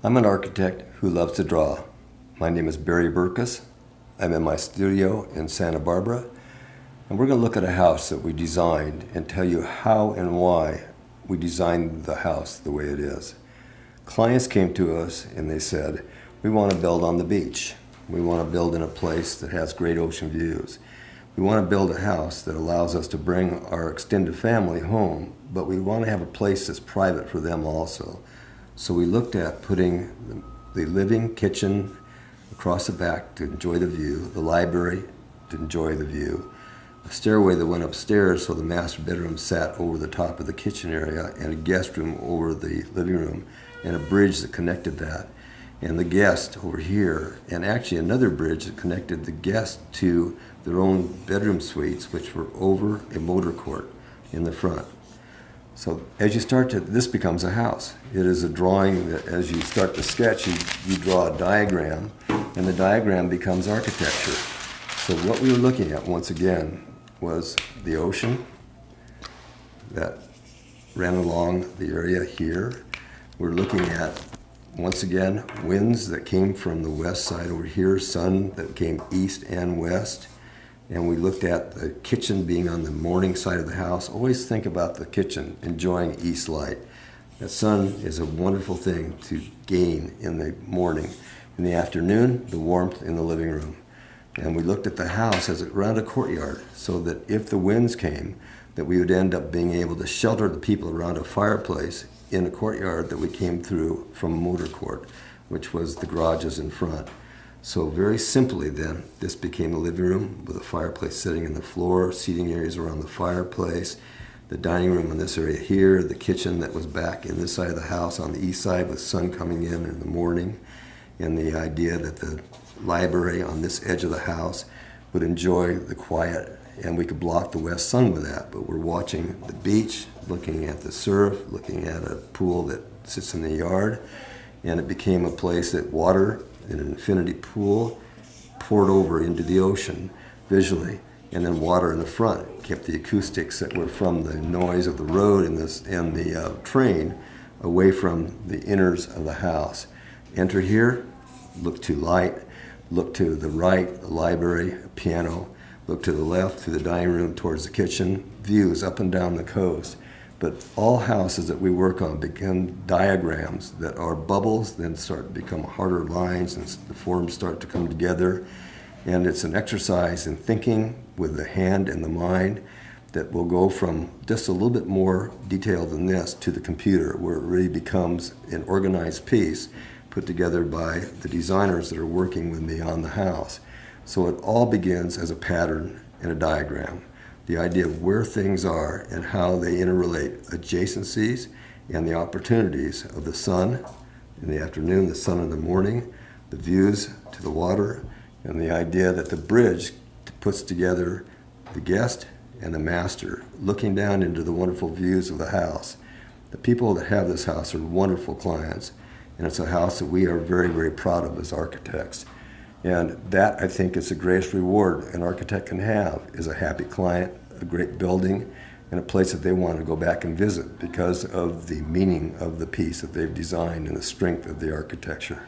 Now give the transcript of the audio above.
I'm an architect who loves to draw. My name is Barry Burkus. I'm in my studio in Santa Barbara, and we're going to look at a house that we designed and tell you how and why we designed the house the way it is. Clients came to us and they said, we want to build on the beach. We want to build in a place that has great ocean views. We want to build a house that allows us to bring our extended family home, but we want to have a place that's private for them also. So we looked at putting the living kitchen across the back to enjoy the view, the library to enjoy the view, a stairway that went upstairs so the master bedroom sat over the top of the kitchen area, and a guest room over the living room, and a bridge that connected that, and the guest over here, and actually another bridge that connected the guest to their own bedroom suites, which were over a motor court in the front. So as you start to, this becomes a house. It is a drawing that as you start to sketch, you draw a diagram, and the diagram becomes architecture. So what we were looking at, once again, was the ocean that ran along the area here. We're looking at, once again, winds that came from the west side over here, sun that came east and west. And we looked at the kitchen being on the morning side of the house. Always think about the kitchen enjoying east light. The sun is a wonderful thing to gain in the morning. In the afternoon, the warmth in the living room. And we looked at the house as around a courtyard, so that if the winds came, that we would end up being able to shelter the people around a fireplace in a courtyard that we came through from a motor court, which was the garages in front. So very simply then, this became a living room with a fireplace sitting in the floor, seating areas around the fireplace, the dining room in this area here, the kitchen that was back in this side of the house on the east side with sun coming in the morning, and the idea that the library on this edge of the house would enjoy the quiet, and we could block the west sun with that. But we're watching the beach, looking at the surf, looking at a pool that sits in the yard, and it became a place that water in an infinity pool poured over into the ocean visually, and then water in the front kept the acoustics that were from the noise of the road and the train away from the inners of the house. Enter here, look to light, look to the right, the library, a piano, look to the left, to the dining room, towards the kitchen, views up and down the coast. But all houses that we work on become diagrams that are bubbles, then start to become harder lines, and the forms start to come together. And it's an exercise in thinking with the hand and the mind that will go from just a little bit more detail than this to the computer, where it really becomes an organized piece put together by the designers that are working with me on the house. So it all begins as a pattern and a diagram. The idea of where things are and how they interrelate, adjacencies and the opportunities of the sun in the afternoon, the sun in the morning, the views to the water, and the idea that the bridge puts together the guest and the master, looking down into the wonderful views of the house. The people that have this house are wonderful clients, and it's a house that we are very, very proud of as architects. And that, I think, is the greatest reward an architect can have, is a happy client, a great building, and a place that they want to go back and visit because of the meaning of the piece that they've designed and the strength of the architecture.